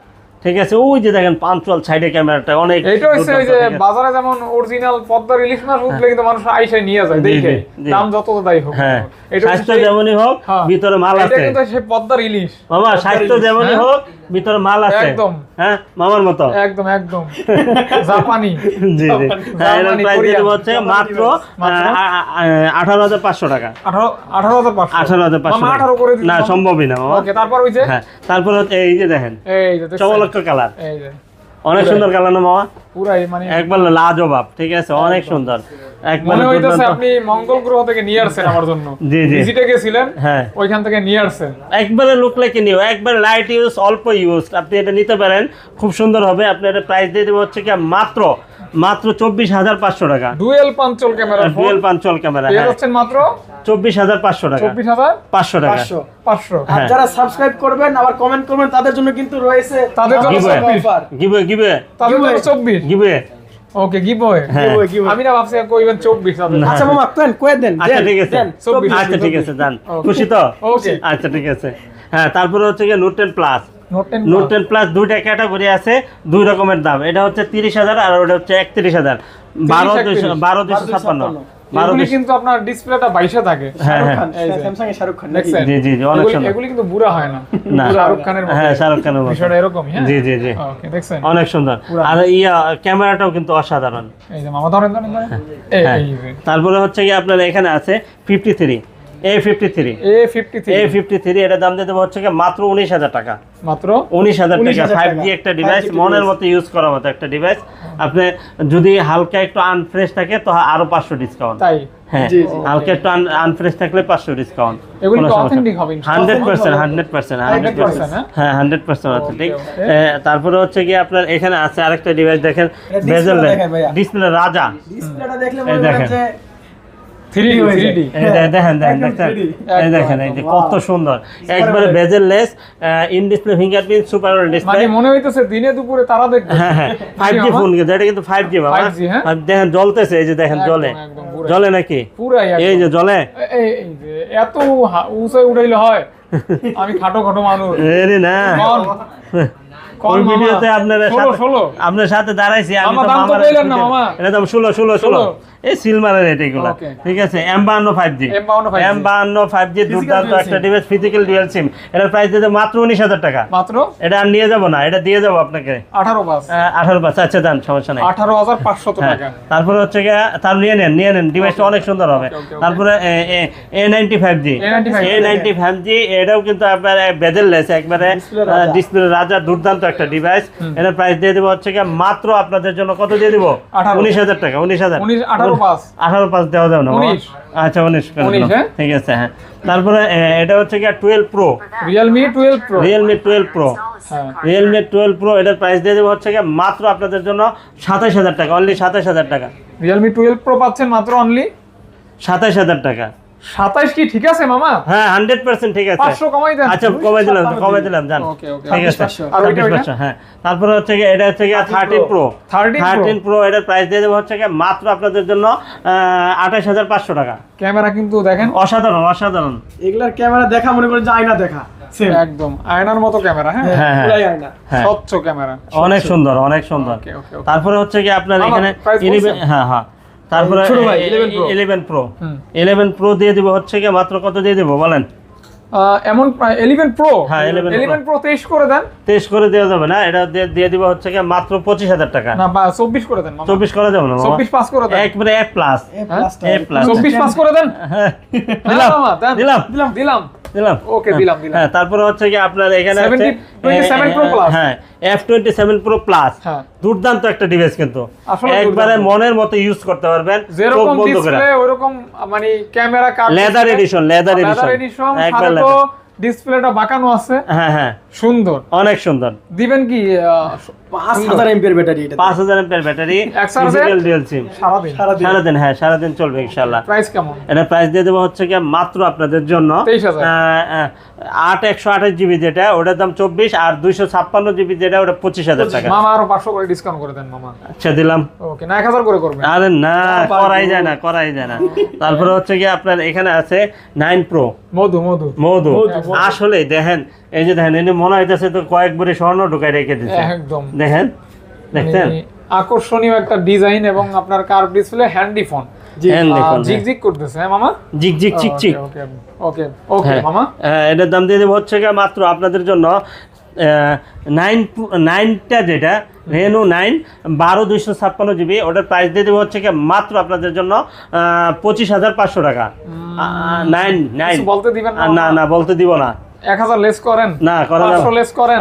ঠিক আছে? ওই যে দেখেন পাঞ্চুয়াল সাইডে ক্যামেরাটা অনেক এটা হচ্ছে ওই যে দুর্দান্ত, ঠিক আছে? বাজারে যেমন অরিজিনাল পদ্মার ইলিশ মাছ উঠলে কিন্তু মানুষ আইসা নিয়ে যায় জি, দেখে, জি। দাম যত দাই হোক। হ্যাঁ, এটা হচ্ছে স্বাস্থ্য সেই- যেমনই হোক, হ্যাঁ। ভিতরে মাল এটা আছে কিন্তু সেই পদ্মার ইলিশ। মামা, স্বাস্থ্য যেমনই হ্যাঁ। হোক, ভিতরে মাল আছে, একদম। হ্যাঁ মামার মতো। একদম একদম জাপানি। জি জি, হ্যাঁ, এটার জাপানি, প্রাইস দিয়ে দেবো কোরিয়ান। হচ্ছে মাত্র মাত্র? 18,500 টাকা। 18,500। 18,500 মামা 18 করে দিন। না, সম্ভবই না মামা। ওকে, তারপর ওই যে হ্যাঁ, তারপর হচ্ছে এই যে দেখেন এই যে দেখছেন? চমলক্ষ কালার, এই যে অনেক সুন্দর কালার না মামা, পুরাই মানে একবার লাজবাব, ঠিক আছে? অনেক সুন্দর, একবার মনে হইতেছে আপনি মঙ্গল গ্রহ থেকে নিয়ে আসছেন আমার জন্য। জি, জি। ভিজিটে গেছিলেন, হ্যাঁ, ওইখান থেকে নিয়ে আসছেন। একবারে লুক লাইক নিউ, একবার লাইট ইউজ, অল্প ইউজ, আপনি এটা নিতে পারেন, খুব সুন্দর হবে। আপনি এটা প্রাইস দিয়ে দেবো হচ্ছে কি মাত্র 24,500 টাকা। Dual পাঞ্চল camera phone dual পাঞ্চল camera, পেয়ে হ্যাঁ, যাচ্ছেন মাত্র 24,500 টাকা, 24,500 টাকা। 500। আর যারা সাবস্ক্রাইব করবেন আবার কমেন্ট করবেন তাদের জন্য কিন্তু রয়েছে তাদের জন্য Giveaway। 24, অফার। গিবে তাদের জন্য 24। গিবে। ওকে, গিভওয়ে। হ্যাঁ। আমি না ভাবছি কইবেন 24 তাদের। না। আচ্ছা মামা কয়ে দেন আচ্ছা ঠিক আছে, 24, আচ্ছা ঠিক আছে, যান, Okay. খুশি তো? ওকে। আচ্ছা ঠিক আছে। হ্যাঁ, তারপরে হচ্ছে কি note 10 plus. Note 10 note 10 plus দুইটা ক্যাটাগরি আছে, দুই রকমের দাম। এটা হচ্ছে 30,000 আর ওটা হচ্ছে 31,000, 12,256, এগুলি কিন্তু আপনার ডিসপ্লেটা 22 এ থাকে। হ্যাঁ, হ্যাঁ। খান, স্যামসাং এর শাহরুখ খান নাকি? দেখছেন? জি, জি, জি, অনেক এগুলি- সুন্দর। এগুলি কিন্তু বুড়া হয় না। না। শাহরুখ খানের মতো। হ্যাঁ, শাহরুখ খানের মতো। বিষয়টা এরকমই, হ্যাঁ? জি জি জি, ওকে, দেখছেন? অনেক সুন্দর। পুরা। আর ক্যামেরাটাও কিন্তু অসাধারণ। এই যে মামা ধরেন ধরেন ধরেন। হ্যাঁ। এই যে তারপরে হচ্ছে কি আপনার এখানে আছে 53, A53, A53 এটা দাম দিয়ে দেবো হচ্ছে কি মাত্র 19,000 টাকা। মাত্র 19,000 টাকা, 19,000 5G টাকা। একটা ডিভাইস, 5G মনের device। মতো ইউজ করার মতো একটা ডিভাইস। আপনি যদি হালকা একটু আনফ্রেশ থাকে তো আরো 500 ডিসকাউন্ট। তাই। হ্যাঁ, জি, জি। হালকা একটু আনফ্রেশ থাকলে 500 ডিসকাউন্ট। এগুলি তো অথেন্টিক হবে ইনশাআল্লাহ। 100%, হ্যাঁ? হ্যাঁ 100% আছে, ঠিক। Okay, তারপরে হচ্ছে কি আপনার এখানে আছে আরেকটা ডিভাইস, দেখেন এটা বেজেল display দেখেন ভাইয়া। ডিসপ্লে রাজা। ডিসপ্লেটা দেখলে এই মনে হয় দেখেন। যে 3D হয়ে যায়। 3D এই দেখেন দেখেন একদম দেখছেন? 3D এই দেখেন, এই যে কত সুন্দর, একবারে Super basil less, in display fingerprint, super display. মানে মনে হইতেছে দিনে দুপুরে তারা দেখবে। হ্যাঁ হ্যাঁ, 5G ফোন কিন্তু এটা কিন্তু 5G বাবা। 5G, হ্যাঁ? দেখেন জ্বলতেছে, এই যে দেখেন একদম, জ্বলে, একদম, পুরাই। জ্বলে নাকি? পুরাই একদম। এই যে জ্বলে, এই যে এত উঁচাই উঠাইলে হয়? আমি খাটো খাটো মানুষ। এরে না, কোন কোন ওই মামা? ভিডিওতে আপনার 16 আপনার সাথে দাঁড়াইছি আমি, মামা, তো দাম তো মামার কইলেন না, মামা। এটা দাম 16 এই সিলমারের রেট এগুলো, Okay. ঠিক আছে? M52 5G, M52 5G, M52 5G দুর্দান্ত dual একটা SIM। Device, physical dual SIM. এটার প্রাইস দিতে মাত্র 19,000 টাকা। মাত্র এটা আর নিয়ে যাব না, এটা দিয়ে যাব আপনাকে 18 পাস 18 পাঁচ। আচ্ছা যান, সমস্যা নাই। 18,500 হ্যাঁ, টাকা। তারপরে হচ্ছে গিয়ে তার নিয়ে নেন ডিভাইসটা অনেক সুন্দর হবে। okay. তারপরে A95G, A95G এটাও কিন্তু আপনার বেজেললেস, একবারে Display রাজা। ডিসপ্লে রাজা, দুর্দান্ত একটা ডিভাইস। এটার প্রাইস দিয়ে দেবো হচ্ছে গিয়ে মাত্র আপনাদের জন্য কত দিয়ে দিব? 18,000 19,000 টাকা। 19,000 19,000 18 18 দেওয়া যাবে না 19 আচ্ছা 19 করে 19 দিলাম। হ্যাঁ? ঠিক আছে হ্যাঁ তারপরে এটা হচ্ছে কি 12 pro Realme 12 Pro Realme 12 Pro হ্যাঁ Realme 12 Pro এটার প্রাইস দিয়ে দেবো হচ্ছে কি মাত্র আপনাদের জন্য 27000 টাকা অনলি 27000 টাকা Realme 12 Pro পাচ্ছেন মাত্র অনলি 27000 টাকা 27 কি ঠিক আছে মামা হ্যাঁ 100% ঠিক আছে 500 কমাই দেন আচ্ছা কমাই দিলাম জান ওকে ওকে ঠিক আছে 2500 আর ওইটা 2500 হ্যাঁ তারপরে হচ্ছে কি এটা হচ্ছে কি 13 প্রো 13 প্রো এটার প্রাইস দিয়ে দেবো হচ্ছে কি মাত্র আপনাদের জন্য 28500 টাকা ক্যামেরা কিন্তু দেখেন অসাধারণ এগুলার ক্যামেরা দেখা মনে করে যে আয়না দেখা সেম একদম আয়নার মতো ক্যামেরা হ্যাঁ হ্যাঁ হ্যাঁ পুরাই আয়না হ্যাঁ স্বচ্ছ ক্যামেরা অনেক সুন্দর ওকে ওকে তারপরে হচ্ছে কি আপনার আমার এখানে price 11 বলছেন? হ্যাঁ তারপরে ছোট ভাই, 11 Pro 11 প্রো হুম। 11 প্রো দিয়ে দিব হচ্ছে কি মাত্র কত দিয়ে দিব বলেন এমন 11 Pro হ্যাঁ, 11 11 Pro 23 করে দেন টেস্ট করে দেওয়া যাবে না এটা দিয়ে দিব হচ্ছে কি মাত্র 25000 টাকা না বা 24 করে দেন মামা 24 করা যাবে না মামা 24 পাস করে দেন একবারে A plus A plus A plus 24 pass করে দেন হ্যাঁ হ্যাঁ মামা দেন দিলাম দিলাম ওকে দিলাম হ্যাঁ তারপরে হচ্ছে কি আপনার এখানে 27 Pro Plus হ্যাঁ F27 Pro Plus হ্যাঁ দুর্দান্ত একটা ডিভাইস কিন্তু আসলে একবারে দুর্দান্ত। মনের মতো ইউজ করতে পারবেন চোখ যেরকম বন্ধ করে ডিসপ্লে ওরকম মানে ক্যামেরা কার্ড লেদার এডিশন একবার সাথে তো ডিসপ্লেটা বাঁকানো আছে হ্যাঁ সুন্দর অনেক সুন্দর দিবেন কি 5000 এমপির ব্যাটারি এটা 5000 এর ব্যাটারি এক চার্জে? ডিজিটাল ডুয়াল সিম সারাদিন সারাদিন সারাদিন চলবে ইনশাআল্লাহ প্রাইস কেমন এটা প্রাইস দিয়ে দেবো হচ্ছে কি মাত্র আপনাদের জন্য 23000 128 জিবি যেটা ওটার দাম 24 আর 256 জিবি যেটা ওটা 25000 টাকা মামা আরো 500 করে ডিসকাউন্ট করে দেন মামা আচ্ছা দিলাম ওকে না 1000 করে করবেন আরে না করাই যায় না তারপরে হচ্ছে কি আপনার এখানে আছে 9 প্রো মধু আসলে দেখেন এই যে দেখেন এনে মনে হইতেছে তো কয়েকবারে স্বর্ণ ঢুকাই রেখে দিচ্ছে একদম দেখেন দেখছেন মানে আকর্ষণীয় একটা ডিজাইন এবং আপনার কার্ভ ডিসপ্লে হ্যান্ডি ফোন জিগজিগ করতেছে হ্যাঁ মামা জিগ চিক ওকে ওকে ওকে মামা এটার দাম দিয়ে দেবো হচ্ছে কি মাত্র আপনাদের জন্য 9টা যেটা রেনো 9 12256 জিবি ওটার প্রাইস দিয়ে দেবো হচ্ছে কি মাত্র আপনাদের জন্য 25500 টাকা 9 কিছু বলতে দিবেন না বলতে দিব না 1000 লেস করেন না করা যাবে 500 লেস করেন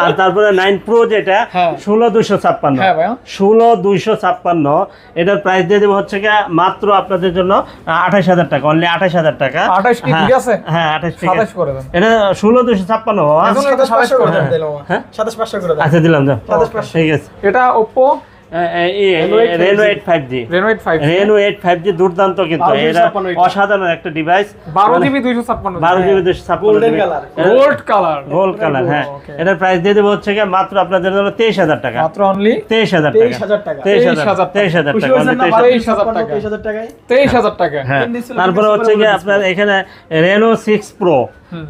আর তারপরে 9 প্রো যেটা হ্যাঁ। 16256 হ্যাঁ ভাইয়া 16256 এটার প্রাইস দিয়ে দেবো হচ্ছে কি মাত্র আপনাদের জন্য 28000 টাকা অনলি 28000 টাকা 28 কি ঠিক আছে হ্যাঁ 28 ঠিক আছে 27 করে দেন এটা 16256 বাবা এখন এটা 27 করে দেন হ্যাঁ 27500 করে দাও আচ্ছা দিলাম যাও 27500 ঠিক আছে এটা Oppo Reno 8 5G Reno 8 5G Reno 8 5G দুর্দান্ত কিন্তু 12 এটা 256 এটা। অসাধারণ একটা device 12 GB 256 12 GB 256 Golden color। Gold colour gold colour হ্যাঁ Okay. এটার প্রাইস দিয়ে দেবো হচ্ছে কি মাত্র আপনাদের জন্য 23000 টাকা মাত্র অনলি 23000 টাকা 23000 টাকা 23000 টাকা only 23000 টাকা 23000 টাকায় 23000 টাকা হ্যাঁ display তারপরে হচ্ছে কি আপনার এখানে Reno 6 Pro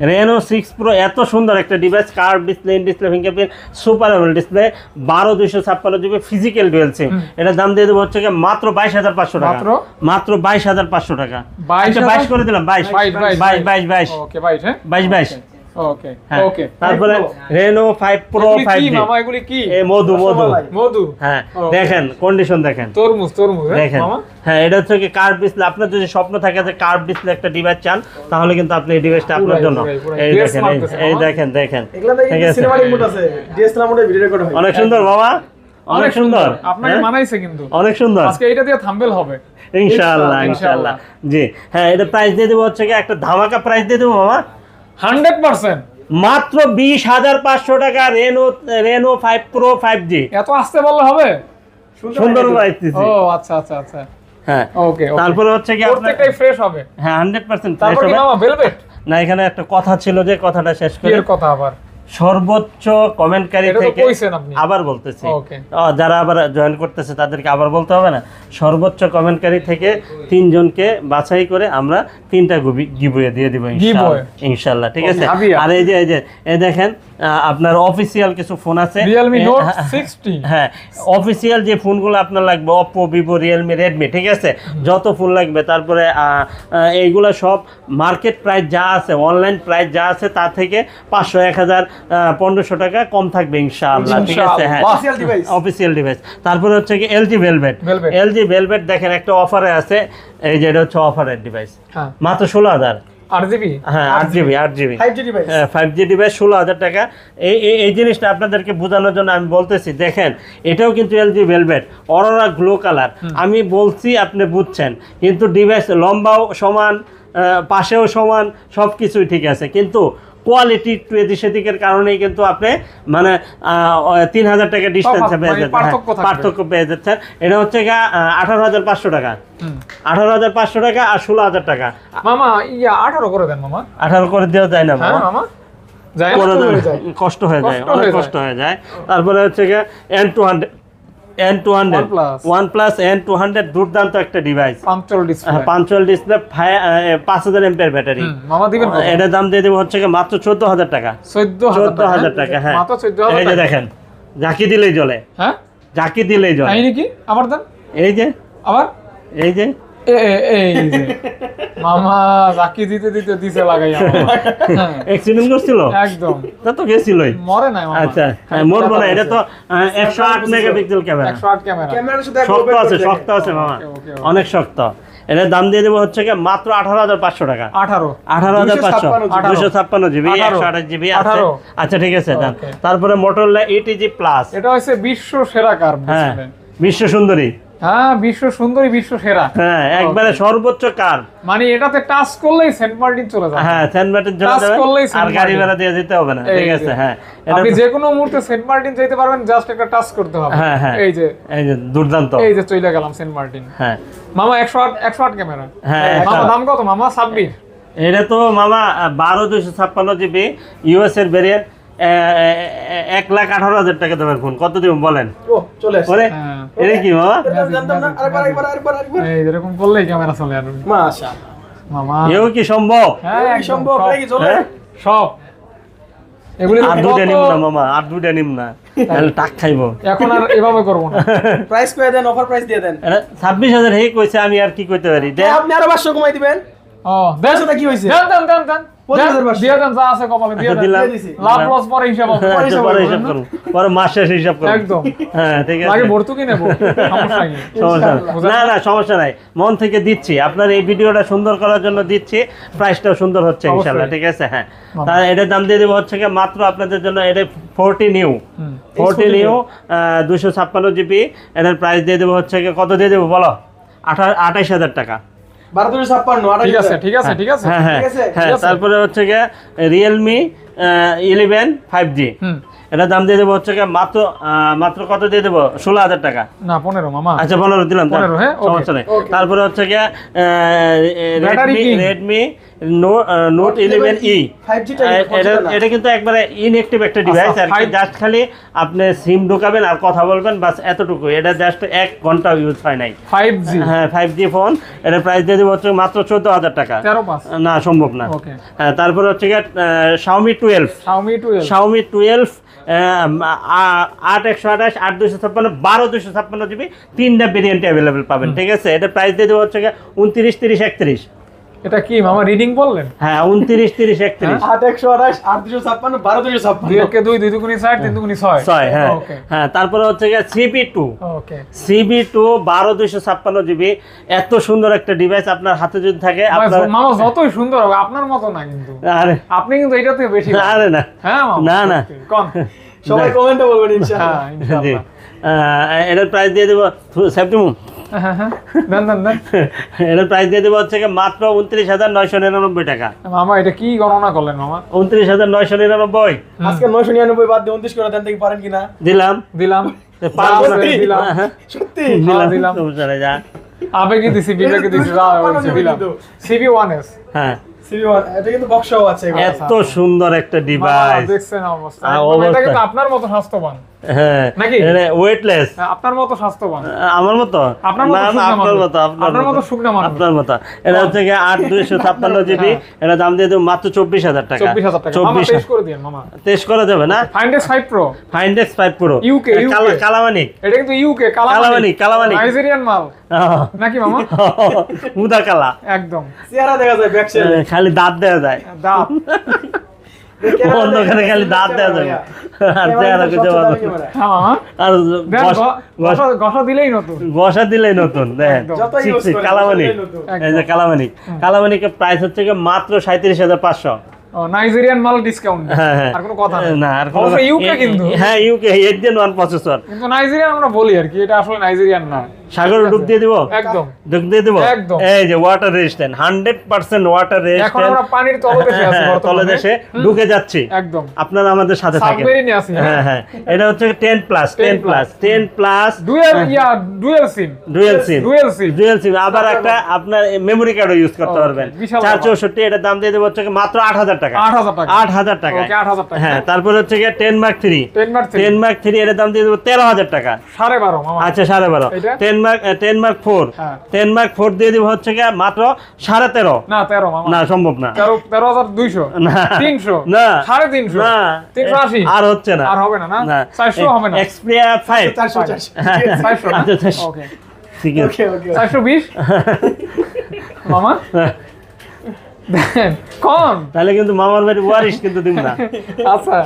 Reno 6 Pro এত সুন্দর একটা device curve display display fingerprint super AMOLED display 12256 GB physical dual SIM এটার দাম দিয়ে দেবো হচ্ছে কি মাত্র 22500 টাকা মাত্র 22500 টাকা 22 করে দিলাম 22 ওকে 22 হ্যাঁ 22 ওকে হ্যাঁ ওকে তারপরে Reno 5 Pro এগুলি কি 5G মামা এগুলি কি এই মধু মধু হ্যাঁ Okay. দেখেন কন্ডিশন দেখেন তরমুজ হ্যাঁ দেখেন মামা হ্যাঁ এটা হচ্ছে কি কার্ভ ডিসপ্লে আপনার যদি স্বপ্ন থাকে যে কার্ভ ডিসপ্লে একটা ডিভাইস চান তাহলে কিন্তু আপনি এই ডিভাইসটা আপনার জন্য পুরাই। এই Yes, দেখেন মারতেছে, এই মামা। দেখেন এগুলা ঠিক আছে সিনেমাটিক মোড আছে ডিএসএলআর মোডে ভিডিও রেকর্ড হয় অনেক সুন্দর বাবা অনেক সুন্দর আপনাকে হ্যাঁ? মানাইছে কিন্তু অনেক সুন্দর আজকে এটা দিয়ে থাম্বনেল হবে ইনশাআল্লাহ ইনশাআল্লাহ। ইনশাআল্লাহ জি হ্যাঁ এটা প্রাইস দিয়ে দেবো হচ্ছে কি একটা ধামাকা প্রাইস দিয়ে দেবো বাবা 100% মাত্র 20500 টাকা Reno 5 Pro 5G এত আসতে বললে হবে সুন্দর প্রাইস দিছি ও আচ্ছা আচ্ছা আচ্ছা হ্যাঁ ওকে তারপরে হচ্ছে কি আপনার প্রত্যেকটাই ফ্রেশ হবে হ্যাঁ 100% তারপর কি মামা ভেলভেট না এখানে একটা কথা ছিল যে কথাটা শেষ করে এর কথা আবার সর্বোচ্চ কমেন্টকারী এটা তো থেকে কইছেন আপনি। আবার বলতেছি Okay. যারা আবার জয়েন করতেছে তাদেরকে আবার বলতে হবে না সর্বোচ্চ কমেন্টকারী থেকে 3 জনকে বাছাই করে আমরা 3টা গিভওয়ে দিয়ে দিব ইনশাআল্লাহ ঠিক আছে Okay, হাদিয়া। আর এই দেখেন আপনার অফিসিয়াল কিছু ফোন আছে Realme Note হ্যাঁ, 60 হ্যাঁ অফিসিয়াল যে ফোনগুলো আপনার লাগবে Oppo Vivo Realme Redmi ঠিক আছে যত ফোন লাগবে তারপরে এইগুলো সব মার্কেট প্রাইস যা আছে অনলাইন প্রাইস যা আছে তার থেকে 500 1000 1500 টাকা কম থাকবে ইনশাআল্লাহ ঠিক আছে হ্যাঁ অফিশিয়াল ডিভাইস অফিসিয়াল ডিভাইস তারপরে হচ্ছে কি LG Velvet Velvet। LG Velvet দেখেন একটা অফারে আছে এই যে এটা হচ্ছে অফারের ডিভাইস হ্যাঁ মাত্র 16000 8GB হ্যাঁ 8GB 5G device 5G device 16,000 টাকা। এই জিনিসটা আপনাদেরকে বোঝানোর জন্য আমি বলতেছি, দেখেন এটাও কিন্তু LG velvet aurora glow colour. আমি বলছি আপনি বুঝছেন, কিন্তু ডিভাইস লম্বাও সমান, পাশেও সমান, সব কিছুই ঠিক আছে, কিন্তু কোয়ালিটি একটু এদিক সেদিকের কারণেই কিন্তু আপনি মানে 3,000 টাকা ডিস্টেন্সে পেয়ে যাচ্ছেন, পার্থক্য পেয়ে যাচ্ছেন। এটা হচ্ছে 18,500 টাকা, 18,500 টাকা আর 16,000 টাকা। মামা 18 করে দেন মামা। 18 করে দেওয়া যায় না হ্যাঁ বাবা, মামা যায় করে না? দেন, কষ্ট হয়ে যায়, অনেক কষ্ট হয়ে যায়। তারপরে হচ্ছে N200 OnePlus N200 দুর্দান্ত একটা device, punctual display, 5000 MPR battery. মামা দিবেন কত? এটার দাম দিয়ে দেবো হচ্ছে মাত্র 14,000 টাকা। 14,000 টাকা, হ্যাঁ মাত্র 14,000 এই যে টাকা। দেখেন, ঝাঁকি দিলেই জ্বলে, হ্যাঁ ঝাঁকি দিলেই জ্বলে। তাই নাকি? আবার দেন, এই যে আবার এই যে এই যে মামা জাকি দিতে দিতে দিছে লাগাই আমার। হ্যাঁ, অ্যাক্সিডেন্ট করছিল, একদম তা তো গেছিলই। মরে নাই মামা। আচ্ছা হ্যাঁ, মরবো না, এটা তো 108 মেগাপিক্সেল ক্যামেরা, 108 ক্যামেরা। ক্যামেরার সাথে শক্ত আছে, শক্ত আছে মামা, ওকে, অনেক শক্ত। এটার দাম দিয়ে দেবো হচ্ছে মাত্র 18,500 টাকা। 18 256 জিবি, 128 জিবি আছে। আচ্ছা ঠিক আছে দেন। তারপরে মোটরোলা ETG প্লাস, এটা হচ্ছে বিশ্ব সেরা কার। হ্যাঁ বিশ্ব সুন্দরী, হ্যাঁ বিশ্ব সুন্দরী, বিশ্ব সেরা। হ্যাঁ একবারে সর্বোচ্চ কার, মানে এটাতে টাচ করলেই সেন্ট মার্টিন চলে যাবে। হ্যাঁ সেন্ট মার্টিন চলে Touch যাবে, করলেই আর সেন্ট গাড়ি মার্টিন। ভাড়া দিয়ে যেতে হবে না, ঠিক আছে। হ্যাঁ এটা আপনি যে কোনো মুহূর্তে সেন্ট মার্টিন যেতে পারবেন, জাস্ট একটা টাচ করতে হবে। হ্যাঁ হ্যাঁ এই যে দুর্দান্ত, এই যে চলে গেলাম সেন্ট মার্টিন। হ্যাঁ মামা 108 ক্যামেরা। হ্যাঁ মামা দাম কত মামা? 26। এটা তো মামা 12,256 জিবি ইউএস এর ভেরিয়েন্ট, 1,18,000 টাকা দেবেন ফোন, কত দিব বলেন? ও চলে আসছে। ওরে হ্যাঁ এটা কি মামা? জানতাম না, আরেকবার এই যেরকম করলেই ক্যামেরা চলে আর মাশাআল্লাহ মামা। এও কি সম্ভব? হ্যাঁ এই সম্ভব নাকি চলে? হ্যাঁ? সব এগুলি আর দুইটা নিম না মামা, আর দুইটা নিম না, তাহলে টাক খাইবো। এখন আর এভাবে করবো না। প্রাইস করে দেন, অফার প্রাইস দিয়ে দেন। এটা 26,000 হেই কইছে, আমি আর কি কইতে পারি? তো আপনি আরো 500 কমাই দিবেন। ও দেন সেটা কি হইছে? দেন দেন দেন দেন 25,500 দিয়ে দেন, যা আছে কপালে দিয়ে আচ্ছা, দেন। দিলাম। দিয়ে দিছি। লাভ লস পরে হিসাব হবে। হ্যাঁ, আচ্ছা, পরে হিসাব করুন, পরে মাস শেষ হিসাব করুন। একদম হ্যাঁ ঠিক আছে, আগে ভর্তুকি নেবো, সমস্যা নেই। সমস্যা নেই। না না সমস্যা নাই, মন থেকে দিচ্ছি, আপনার এই ভিডিওটা সুন্দর করার জন্য দিচ্ছি, প্রাইসটাও সুন্দর হচ্ছে ইনশাআল্লাহ, ঠিক আছে। হ্যাঁ তার এটার দাম দিয়ে দেবো হচ্ছে মাত্র আপনাদের জন্য, এটা 40 নিউ 256 জিবি, এটার প্রাইস দিয়ে দেবো হচ্ছে কত দিয়ে দেবো বলো? 28,000 টাকা। 12,256 ঠিক আছে ঠিক আছে ঠিক আছে। হ্যাঁ হ্যাঁ ঠিক আছে, হ্যাঁ। তারপরে হচ্ছে রিয়েলমি 11 5G, এটা দাম দিয়ে দেবো হচ্ছে মাত্র কত দিয়ে দেবো? 16,000 টাকা। না 15 মামা। আচ্ছা 15 দিলাম, 15, হ্যাঁ, ওকে, সমস্যা নেই। ওকে। তারপরে হচ্ছে Battery king। Redmi note 11E, 5G type এটা কিন্তু একবারে ইনঅ্যাক্টিভ একটা ডিভাইস, আর কি জাস্ট খালি আপনি সিম ঢোকাবেন আর কথা বলবেন, বাস এতটুকু। এটা জাস্ট 1 ঘন্টা ইউজ হয় নাই। 5G হ্যাঁ 5G ফোন, এটার প্রাইস দিয়ে দেবো হচ্ছে মাত্র 14,000 টাকা। 13.5 না সম্ভব না। ওকে। হ্যাঁ তারপরে হচ্ছে Xiaomi 12, Xiaomi 12 Xiaomi 12 8/128 8/256 12/256 জিবি, 3টা ভেরিয়েন্ট অ্যাভেলেবেল পাবেন, ঠিক আছে। এটা প্রাইস দিয়ে দেবো হচ্ছে 29 30 31। এটা কি মামা রিডিং বললেন? হ্যাঁ 29 30 31 8/128 8/256 12/256 2 কে 2 2 দুগুনি 4 3 দুগুনি 6 6। হ্যাঁ ওকে হ্যাঁ তারপরে হচ্ছে CB2 ওকে। 12/256 জিবি, এত সুন্দর একটা ডিভাইস আপনার হাতে যদি থাকে আপনার। মামা যতই সুন্দর হবে আপনার মতো না কিন্তু, আরে আপনি কিন্তু এইটাতে বেশি। আরে না হ্যাঁ মামা, না না সত্যি। কোন সবাই কমেন্টে বলবেন ইনশাআল্লাহ। হ্যাঁ ইনশাআল্লাহ। এটার প্রাইস দিয়ে দেবো সেপ্টেম্বর, হ্যাঁ হ্যাঁ দেন দেন দেন। এটার প্রাইস দিয়ে দেবো হচ্ছে মাত্র 29,999 টাকা। মামা এটা কি গণনা করলেন মামা? 29,999 আজকে 999 বাদ দিয়ে 29 করে দেন, দেখি পারেন কিনা। দিলাম, দিলাম পাঁচ দিলাম সত্যি দিলাম দিলাম। সমস্যা নেই, যা। আবেগে দিছি, বিবেকে দিছি, যা হয়েছে দিলাম। CB1S হ্যাঁ CB1 এটা কিন্তু বক্সও আছে এগুলো। এত সুন্দর একটা মামা ডিভাইস। দেখছেন অবস্থা, অবস্থা। এটা কিন্তু আপনার মতো স্বাস্থ্যবান হ্যাঁ নাকি? ওয়েটলেস, আপনার মতো স্বাস্থ্যবান। আমার মতো আপনার মতো না, না, শুকনা আপনার মানুষ। মতো আপনার মতো শুকনা মানুষ। আপনার মতো। এটা হচ্ছে 8/256 জিবি, এটা দাম দিয়ে দেবো মাত্র 24,000 টাকা। 24,000 টাকা। মামা টেস্ট করে দিন মামা। টেস্ট করা যাবে না? Find X5 Pro Find X5 Pro UK Kalamanik, এটা কিন্তু ইউকে কালামানিক। নাইজেরিয়ান মাল নাকি মামা? মুদা কালা, একদম চেহারা দেখা যায় ব্যাক সাইডে। খালি দাঁত দেওয়া যায়। দাঁত অন্ধকারে খালি দাঁত দেওয়া যাবে আর চেহারা খুঁজে পাওয়া যাবে না। হ্যাঁ মামা আর দেন, ঘষা দিলেই নতুন। বসা দিলেই নতুন দেখেন একদম। যতই use করেন, কালামানিক, ততই নতুন। এই যে কালামানিক, কালামানিকের প্রাইস হচ্ছে কি মাত্র 37,500। ও, নাইজেরিয়ান মাল ডিসকাউন্ট। হ্যাঁ হ্যাঁ আর কোনো কথা নেই। না আর কোনো অবশ্য ইউকে কিন্তু। হ্যাঁ ইউকে 8 প্রসেসর। কিন্তু নাইজেরিয়ান আমরা বলি আর কি, এটা আসলে নাইজেরিয়ান না। সাগরে ডুব দিয়ে দিব, একদম। ডুব দিয়ে দিব একদম। এই যে ওয়াটার রেজিস্ট্যান্ট 100% ওয়াটার এখন রেজিস্ট্যান্ট। আমরা পানির তলদেশে আছি বর্তমানে। তলদেশে ঢুকে যাচ্ছি, একদম। আপনারা আমাদের সাথে থাকেন। সাবমেরিনে আছি। হ্যাঁ হ্যাঁ এটা হচ্ছে 10 plus dual SIM. Dual SIM, dual SIM. Dual SIM আবার একটা আপনার মেমরি কার্ডও ইউজ করতে Okay, পারবেন। বিশাল 464 এটা দাম দিয়ে দেব হচ্ছে কি মাত্র 8,000 টাকা। 8,000 টাকা। 8,000 টাকা। ওকে, 8,000 টাকা। হ্যাঁ তারপর হচ্ছে কি 10 মার্ক 3। 10 মার্ক 3। 10 মার্ক 3 এর দাম দিয়ে দেব 13,000 টাকা। 12.5 মামা। আচ্ছা 12.5। এটা? 10 মার্ক 4। হ্যাঁ। 10 মার্ক 4 দিয়ে দিব হচ্ছে কি মাত্র 13.5। না 13 মামা। না সম্ভব না। 13,200। না 300। না 350। না 380। আর হচ্ছে না। আর হবে না না? 400 হবে না। Xperia 5। 400 400 না? আচ্ছা, 400 ওকে। ঠিক আছে। ওকে ওকে 420 মামা দেন কোন? তাহলে কিন্তু মামার বাড়ি ওয়ারিশ কিন্তু দিব না। আচ্ছা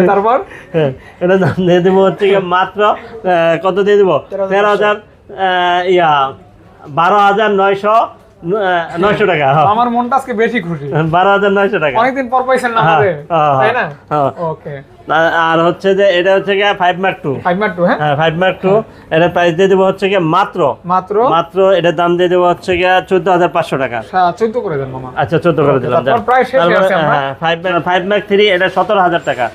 তারপর হ্যাঁ, এটা দাম দিয়ে দেবো হচ্ছে গিয়ে মাত্র কত দিয়ে দিব 13,000 12,900 টাকা। হ্যাঁ। আমার মনটা আজকে বেশি খুশি। 12,900 টাকা। অনেকদিন পর পাইছেন না হ্যাঁ, আমাদের, হ্যাঁ, তাই না? হ্যাঁ। ওকে। আর হচ্ছে যে এটা হচ্ছে গিয়ে 5 মার্ক 2। 5 মার্ক 2 হ্যাঁ? হ্যাঁ 5 মার্ক 2 এটার প্রাইস দিয়ে দেবো হচ্ছে গিয়ে মাত্র মাত্র এটার দাম দিয়ে দেবো হচ্ছে গিয়ে 14,500 টাকা। 14 করে দেন মামা। আচ্ছা 14 করে দিলাম। তারপর প্রায় শেষে তারপরে, আছি আমরা। হ্যাঁ 5 মার্ক 3 এটা 17,000 টাকা।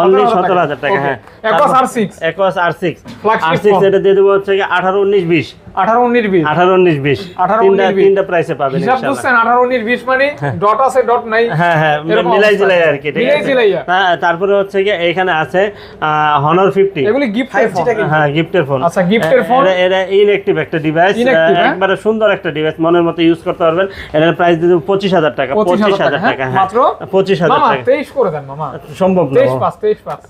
অনলি 17,000 টাকা। হ্যাঁ Ecos R6 Ecos R6 Flagship R6 phone। এটা দিয়ে দেবো হচ্ছে গিয়ে 18, 19, 20। 18 19 20 18, 19, 20 18, 19, 20 তিনটা প্রাইসে পাবেন হিসাব ইনশাআল্লাহ। বুঝছেন? 18 19 20 মানে ডট আছে ডট নাই। হ্যাঁ হ্যাঁ এরকম মিলাই অবস্থা। জিলাই আর কি, ঠিক মিলাই আছে। জিলাইয়া। তারপরে হচ্ছে গিয়ে এখানে আছে Honor 50। এগুলি গিফট 5G টা কিন্তু। হ্যাঁ গিফটের ফোন। আচ্ছা, gifted phone। এটা ইনঅ্যাক্টিভ একটা ডিভাইস, Inactive, হ্যাঁ? একবারে সুন্দর একটা ডিভাইস, মনের মতো ইউজ করতে পারবেন। এটার প্রাইস দিয়ে দেব 25,000 টাকা। 25,000 টাকা। হ্যাঁ মাত্র 25,000 মামা টাকা। 23 করে দেন মামা। সম্ভব না 23 পাস 23 পাস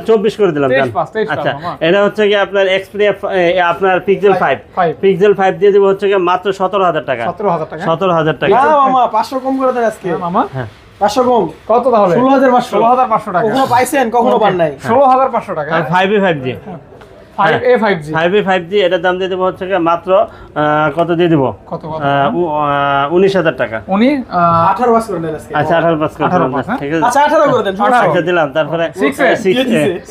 24 করে দিলাম। 23 যান। পাস, 23 পাস, আচ্ছা মামা। এটা হচ্ছে কি আপনার Xperia আপনার Pixel 5 5 Pixel 5 দিয়ে দেব হচ্ছে কি মাত্র 17,000 টাকা। 17,000 টাকা। 17,000 টাকা। না মামা 500 কম করে দেন আজকে। হ্যাঁ, মামা 500 কম। কত তাহলে? 16,500। 16,500 টাকা। কখনো পাইছেন কখনো পান নাই। 16,500 টাকা। আর 5A 5G 5A 5G 5A 5G এটার দাম দিয়ে দেবো হচ্ছে কি মাত্র কত দিয়ে দেবো কত কত? 19,000 টাকা। উনি 18 পাস করে দেন আজকে। আচ্ছা 18 পাস করে 18 দিলাম, পাস, হ্যাঁ? ঠিক আছে। আচ্ছা 18 করে দেন। সমস্যা আচ্ছা নেই। দিলাম। তারপরে 6A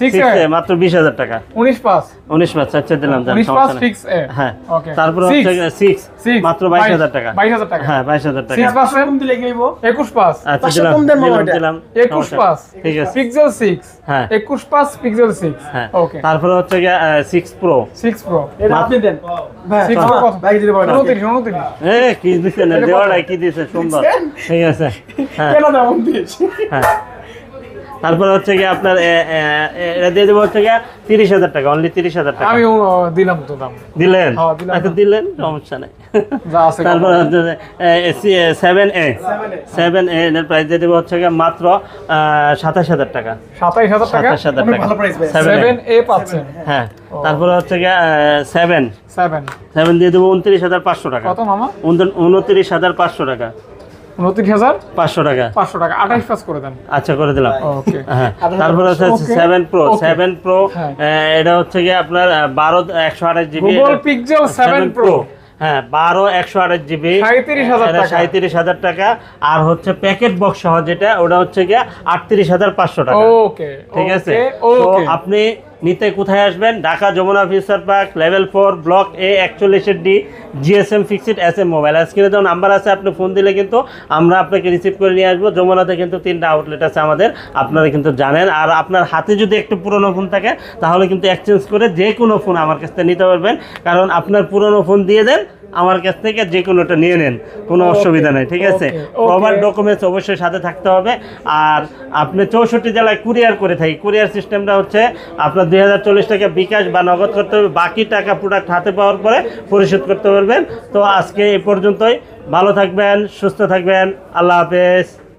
6A মাত্র 20,000 টাকা। 19 পাস 19 পাস আচ্ছা দিলাম। 19 পাস 6A হ্যাঁ ওকে। তারপরে হচ্ছে 6 6 মাত্র 22,000 টাকা। 22,000 টাকা। হ্যাঁ 22,000 টাকা। 6 পাস কম দিলে কি হইব? 21 পাস আচ্ছা 500 দিলাম কম দেন মামা এটা। দিলাম 21 পাস ঠিক আছে। পিক্সেল 6 হ্যাঁ 21 পাস পিক্সেল 6 হ্যাঁ ওকে। তারপরে হচ্ছে 6 Pro 6 প্রো এটা আপনি দেন। ভাই 6 প্রো কত? ভাই দিতে পারবেন। 29 29 কি দিছে না দেওয়াটাই কি দিছে সুন্দর, ঠিক আছে। হ্যাঁ কেন তেমন দিস? হ্যাঁ তারপরে হচ্ছে কি আপনার এটা দিয়ে দেবো হচ্ছে কি 30,000 টাকা। অনলি 30,000 টাকা আমি দিলাম তো দাম দিলেন। হ্যাঁ, দিলাম। আচ্ছা দিলেন সমস্যা নাই। যা আছে তারপর হচ্ছে 7A এর প্রাইস দিয়ে দেবো হচ্ছে গিয়ে মাত্র 27,000 টাকা। 27,000 টাকা 27,000 অনেক টাকা। ভালো price ভাই। 7A পাচ্ছেন হ্যাঁ তারপরে হচ্ছে গিয়ে 7 7 দিয়ে দেবো 29,500 টাকা। কত মামা? 29,500 টাকা। 29,500 টাকা। 500 টাকা 28 পাস করে দেন আচ্ছা করে দিলাম। ওকে। হ্যাঁ তারপরে হচ্ছে Okay. 7 Pro Okay. 7 Pro হ্যাঁ। এটা হচ্ছে গিয়ে আপনার 12 128 জিবি গুগল পিক্সেল 7 প্রো হ্যাঁ 12 128 জিবি 37,000 টাকা 37,000 টাকা। আর হচ্ছে প্যাকেট বক্স সহ যেটা ওটা হচ্ছে গিয়ে 38,500 টাকা। ওকে ঠিক আছে। তো ওকে আপনি নিতে কোথায় আসবেন? Dhaka Jamuna future park level 4 block A 41D GSM fixed SM mobile. স্ক্রিনে যখন নাম্বার আছে আপনি ফোন দিলে কিন্তু আমরা আপনাকে রিসিভ করে নিয়ে আসবো। যমুনাতে কিন্তু 3টা আউটলেট আছে আমাদের, আপনারা কিন্তু জানেন। আর আপনার হাতে যদি একটু পুরনো ফোন থাকে তাহলে কিন্তু এক্সচেঞ্জ করে যে কোনো ফোন আমার কাছ থেকে নিতে পারবেন। কারণ আপনার পুরনো ফোন দিয়ে দেন, আমার কাছ থেকে যে কোনোটা নিয়ে নেন, কোনো অসুবিধা নেই, ঠিক আছে। Okay, proper okay. ডকুমেন্টস অবশ্যই সাথে থাকতে হবে। আর আপনি 64 জেলায় কুরিয়ার করে থাকি। কুরিয়ার সিস্টেমটা হচ্ছে আপনার 2,040 টাকা বিকাশ বা নগদ করতে হবে, বাকি টাকা প্রোডাক্ট হাতে পাওয়ার পরে পরিশোধ করতে পারবেন। তো আজকে এই পর্যন্তই। ভালো থাকবেন, সুস্থ থাকবেন, আল্লাহ হাফেজ।